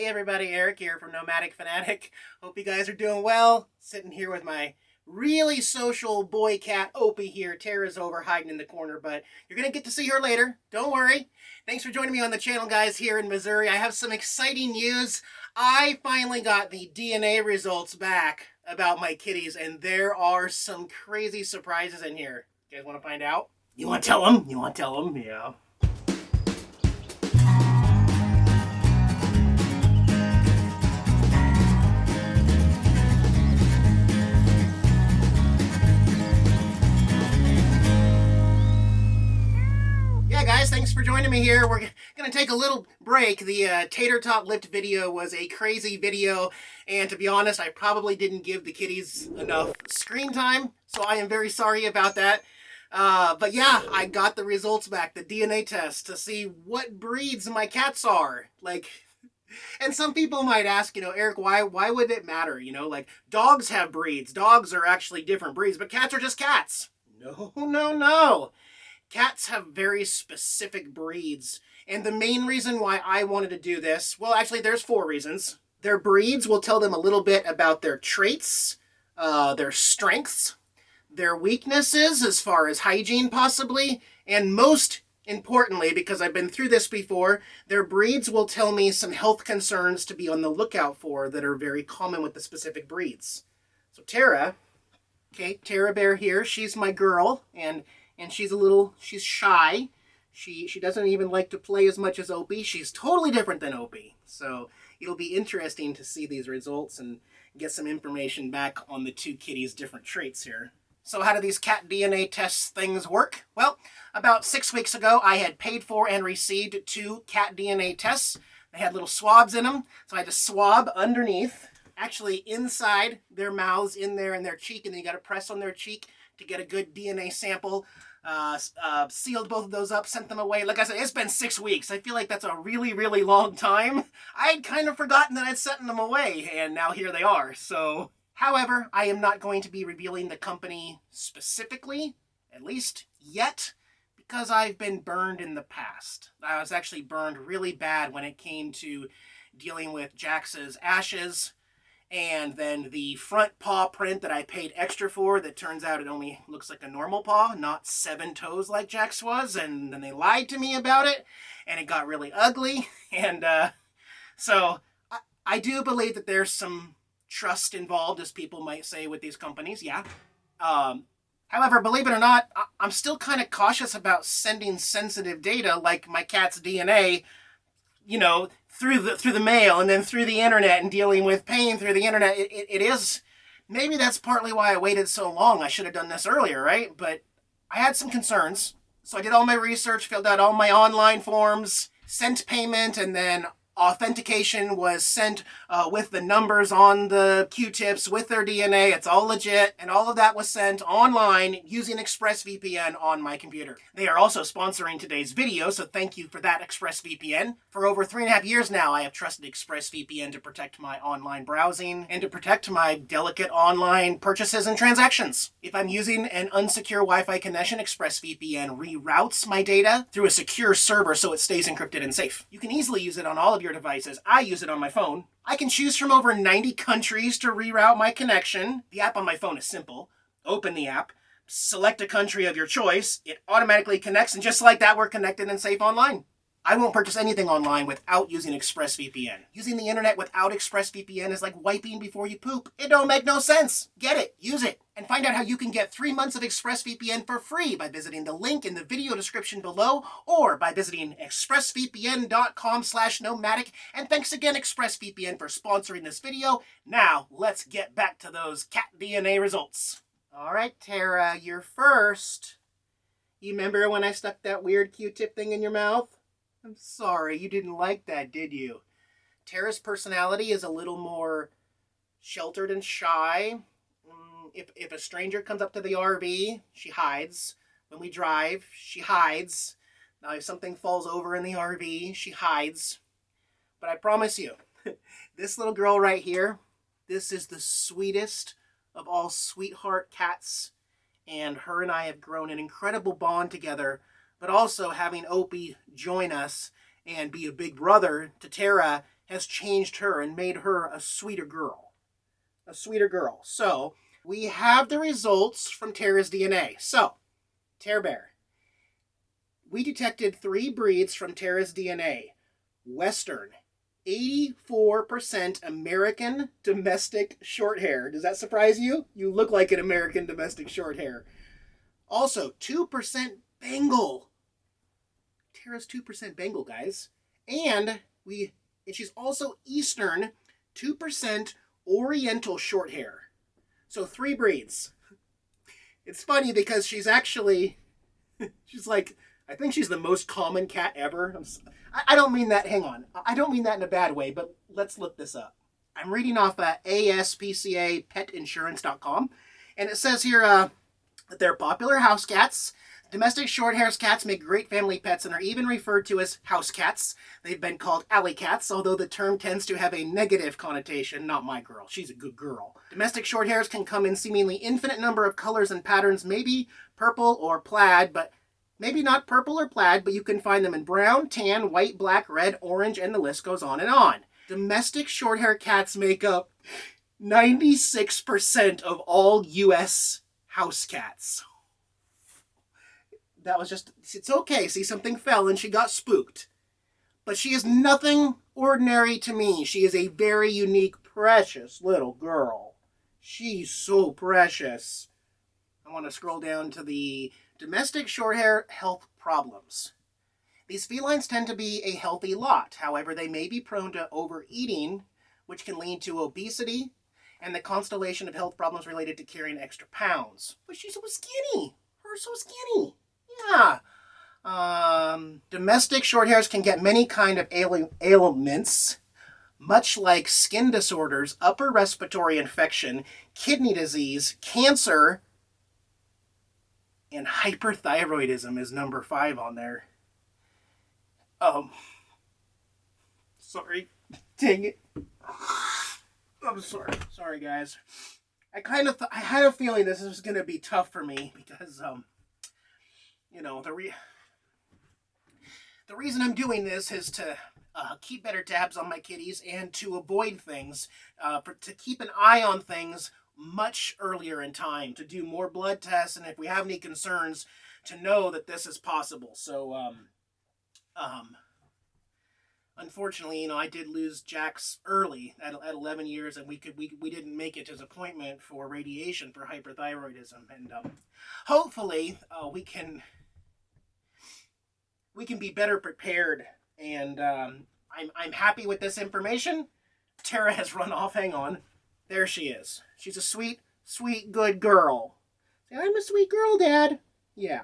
Hey everybody, Eric here from Nomadic Fanatic. Hope you guys are doing well. Sitting here with my really social boy cat Opie here. Tara's over hiding in the corner, but you're going to get to see her later. Don't worry. Thanks for joining me on the channel, guys, here in Missouri. I have some exciting news. I finally got the DNA results back about my kitties, and there are some crazy surprises in here. You guys want to find out? You want to tell them? You want to tell them? Yeah. Guys, thanks for joining me here. We're going to take a little break. The Tater Tot lift video was a crazy video, and to be honest, I probably didn't give the kitties enough screen time, so I am very sorry about that. But yeah, I got the results back, the DNA test, to see what breeds my cats are. And some people might ask, Eric, why would it matter? Dogs have breeds. Dogs are actually different breeds, but cats are just cats. No. Cats have very specific breeds, and the main reason why I wanted to do this, well, actually, there's 4 reasons. Their breeds will tell them a little bit about their traits, their strengths, their weaknesses as far as hygiene possibly, and most importantly, because I've been through this before, their breeds will tell me some health concerns to be on the lookout for that are very common with the specific breeds. So Tara Bear here, she's my girl, and she's shy. She doesn't even like to play as much as Opie. She's totally different than Opie. So it'll be interesting to see these results and get some information back on the 2 kitties' different traits here. So how do these cat DNA test things work? Well, about 6 weeks ago, I had paid for and received 2 cat DNA tests. They had little swabs in them, so I had to swab underneath, actually inside their mouths, in there in their cheek, and then you got to press on their cheek to get a good DNA sample. Sealed both of those up, sent them away. Like I said, it's been 6 weeks. I feel like that's a really, really long time. I'd kind of forgotten that I'd sent them away, and now here they are. So, however, I am not going to be revealing the company specifically, at least yet, because I've been burned in the past. I was actually burned really bad when it came to dealing with Jax's ashes, and then the front paw print that I paid extra for, that turns out it only looks like a normal paw, not 7 toes like Jax was, and then they lied to me about it, and it got really ugly, and so I do believe that there's some trust involved, as people might say, with these companies, yeah. However, believe it or not, I'm still kind of cautious about sending sensitive data like my cat's DNA, through the mail and then through the internet, and dealing with pain through the internet. It is, maybe that's partly why I waited so long. I should have done this earlier, right? But I had some concerns. So I did all my research, filled out all my online forms, sent payment, and then authentication was sent with the numbers on the Q-tips with their DNA. It's all legit, and all of that was sent online using ExpressVPN on my computer. They are also sponsoring today's video, so thank you for that, ExpressVPN. For over 3.5 years now, I have trusted ExpressVPN to protect my online browsing and to protect my delicate online purchases and transactions. If I'm using an unsecure Wi-Fi connection, ExpressVPN reroutes my data through a secure server so it stays encrypted and safe. You can easily use it on all of your devices. I use it on my phone. I can choose from over 90 countries to reroute my connection. The app on my phone is simple. Open the app, select a country of your choice, it automatically connects, and just like that, we're connected and safe online. I won't purchase anything online without using ExpressVPN. Using the internet without ExpressVPN is like wiping before you poop. It don't make no sense. Get it, use it, and find out how you can get 3 months of ExpressVPN for free by visiting the link in the video description below, or by visiting expressvpn.com/nomadic. And thanks again, ExpressVPN, for sponsoring this video. Now, let's get back to those cat DNA results. All right, Tara, you're first. You remember when I stuck that weird Q-tip thing in your mouth? I'm sorry, you didn't like that, did you? Tara's personality is a little more sheltered and shy. If a stranger comes up to the RV, she hides. When we drive, she hides. Now, if something falls over in the RV, she hides. But I promise you, this little girl right here, this is the sweetest of all sweetheart cats. And her and I have grown an incredible bond together. But also having Opie join us and be a big brother to Tara has changed her and made her a sweeter girl. A sweeter girl. So, we have the results from Tara's DNA. So, Tara Bear. We detected 3 breeds from Tara's DNA. Western, 84% American domestic shorthair. Does that surprise you? You look like an American domestic shorthair. Also, 2% Bengal. Tara's 2% Bengal, guys. And she's also Eastern, 2% Oriental Shorthair. So 3 breeds. It's funny because she's like, I think she's the most common cat ever. I don't mean that, hang on. I don't mean that in a bad way, but let's look this up. I'm reading off ASPCApetinsurance.com, and it says here that they're popular house cats. Domestic short-haired cats make great family pets and are even referred to as house cats. They've been called alley cats, although the term tends to have a negative connotation. Not my girl. She's a good girl. Domestic short-hairs can come in seemingly infinite number of colors and patterns, maybe purple or plaid, but maybe not purple or plaid, but you can find them in brown, tan, white, black, red, orange, and the list goes on and on. Domestic short-haired cats make up 96% of all U.S. house cats. That was just, it's okay. See, something fell and she got spooked. But she is nothing ordinary to me. She is a very unique, precious little girl. She's so precious. I want to scroll down to the domestic shorthair health problems. These felines tend to be a healthy lot. However, they may be prone to overeating, which can lead to obesity and the constellation of health problems related to carrying extra pounds. But she's so skinny. Her so skinny. Yeah. Domestic shorthairs can get many kind of ailments, much like skin disorders, upper respiratory infection, kidney disease, cancer, and hyperthyroidism is number 5 on there. Sorry. Dang it. I'm sorry. Sorry, guys. I had a feeling this was going to be tough for me because, you know, the reason I'm doing this is to keep better tabs on my kitties and to avoid things, to keep an eye on things much earlier in time, to do more blood tests, and if we have any concerns, to know that this is possible. So, unfortunately, you know, I did lose Jax early at 11 years, and we didn't make it to his appointment for radiation for hyperthyroidism, and hopefully we can be better prepared. And I'm happy with this information. Tara has run off. Hang on. There she is. She's a sweet, sweet, good girl. Say, I'm a sweet girl, Dad. Yeah.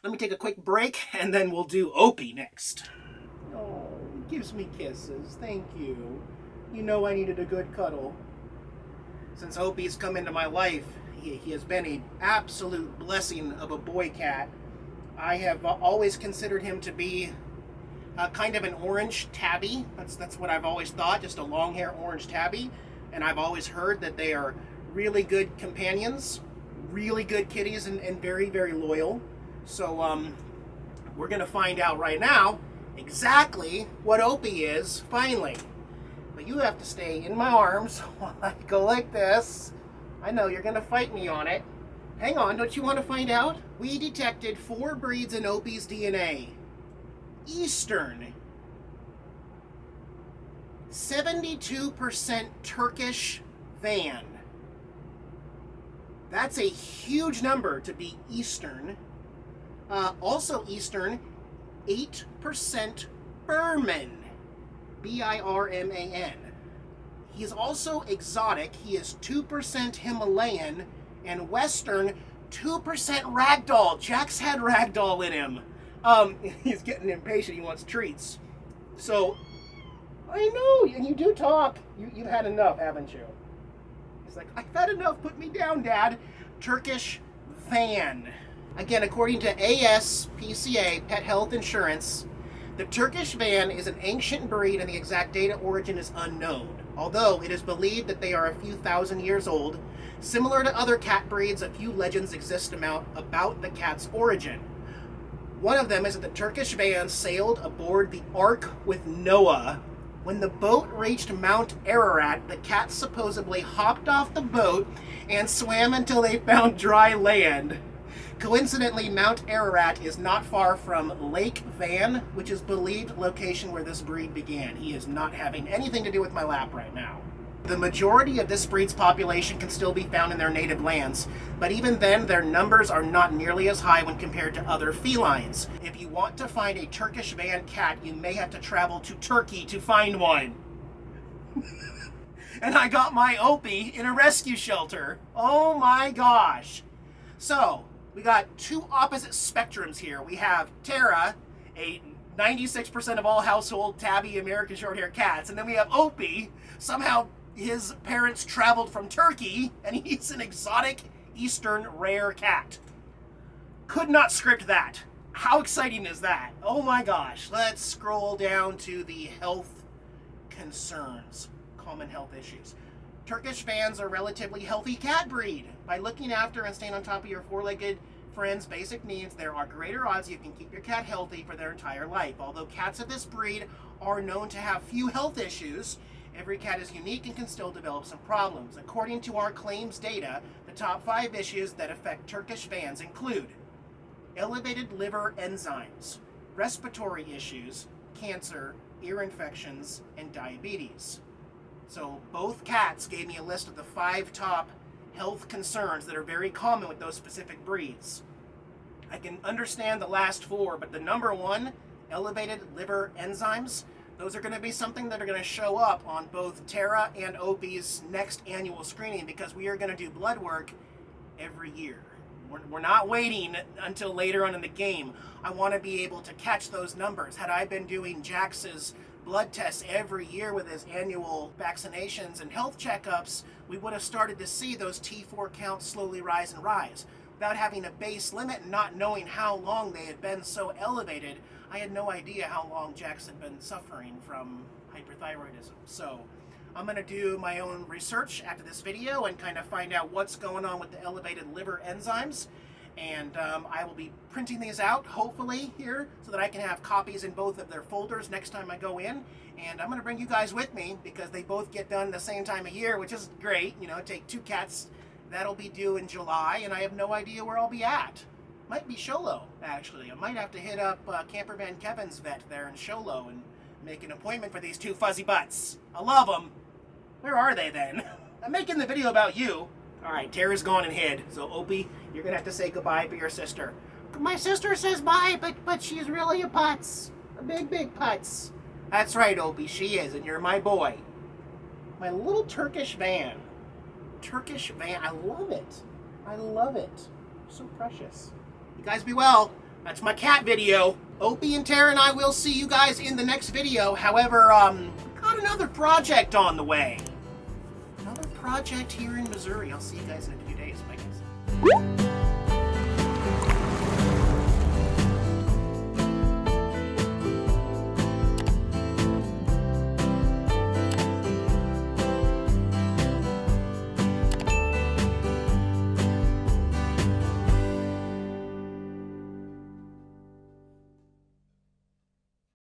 Let me take a quick break, and then we'll do Opie next. Oh, he gives me kisses. Thank you. You know I needed a good cuddle. Since Opie's come into my life, he has been an absolute blessing of a boy cat. I have always considered him to be kind of an orange tabby. That's what I've always thought, just a long hair orange tabby. And I've always heard that they are really good companions, really good kitties, and very, very loyal. So we're going to find out right now exactly what Opie is, finally. But you have to stay in my arms while I go like this. I know you're going to fight me on it. Hang on, don't you want to find out? We detected 4 breeds in Opie's DNA. Eastern, 72% Turkish van. That's a huge number to be Eastern. Also Eastern, 8% Birman. B-I-R-M-A-N. He is also exotic. He is 2% Himalayan. And Western, 2% Ragdoll. Jack's had Ragdoll in him. He's getting impatient. He wants treats. So, I know, and you do talk. You've had enough, haven't you? He's like, I've had enough. Put me down, Dad. Turkish van. Again, according to ASPCA Pet Health Insurance, the Turkish van is an ancient breed and the exact date of origin is unknown. Although it is believed that they are a few thousand years old, similar to other cat breeds, a few legends exist about the cat's origin. One of them is that the Turkish van sailed aboard the Ark with Noah When the boat reached Mount Ararat, the cats supposedly hopped off the boat and swam until they found dry land. Coincidentally, Mount Ararat is not far from Lake Van, which is believed location where this breed began. He is not having anything to do with my lap right now. The majority of this breed's population can still be found in their native lands, but even then their numbers are not nearly as high when compared to other felines. If you want to find a Turkish van cat, you may have to travel to Turkey to find one. And I got my Opie in a rescue shelter. Oh my gosh. So, we got two opposite spectrums here. We have Tara, a 96% of all household tabby American short-hair cats, and then we have Opie, somehow his parents traveled from Turkey, and he's an exotic eastern rare cat. Could not script that. How exciting is that? Oh my gosh. Let's scroll down to the health concerns, common health issues. Turkish Vans are a relatively healthy cat breed. By looking after and staying on top of your four-legged friends' basic needs, there are greater odds you can keep your cat healthy for their entire life. Although cats of this breed are known to have few health issues, every cat is unique and can still develop some problems. According to our claims data, the top 5 issues that affect Turkish Vans include elevated liver enzymes, respiratory issues, cancer, ear infections, and diabetes. So both cats gave me a list of the 5 top health concerns that are very common with those specific breeds. I can understand the last 4, but the number 1, elevated liver enzymes, those are going to be something that are going to show up on both Tara and Opie's next annual screening, because we are going to do blood work every year. We're not waiting until later on in the game. I want to be able to catch those numbers. Had I been doing Jax's blood tests every year with his annual vaccinations and health checkups, we would have started to see those T4 counts slowly rise and rise. Without having a base limit and not knowing how long they had been so elevated, I had no idea how long Jax had been suffering from hyperthyroidism. So I'm going to do my own research after this video and kind of find out what's going on with the elevated liver enzymes. And I will be printing these out, hopefully, here, so that I can have copies in both of their folders next time I go in. And I'm going to bring you guys with me, because they both get done the same time of year, which is great. You know, take 2 cats. That'll be due in July, and I have no idea where I'll be at. Might be Sholo, actually. I might have to hit up Campervan Kevin's vet there in Sholo and make an appointment for these 2 fuzzy butts. I love them. Where are they, then? I'm making the video about you. Alright, Tara's gone and hid. So, Opie, you're going to have to say goodbye for your sister. My sister says bye, but she's really a putz. A big, big putz. That's right, Opie, she is, and you're my boy. My little Turkish van. Turkish van. I love it. I love it. So precious. You guys be well. That's my cat video. Opie and Tara and I will see you guys in the next video. However, got another project on the way. Another project here in Missouri. I'll see you guys in a few days. Bye, guys.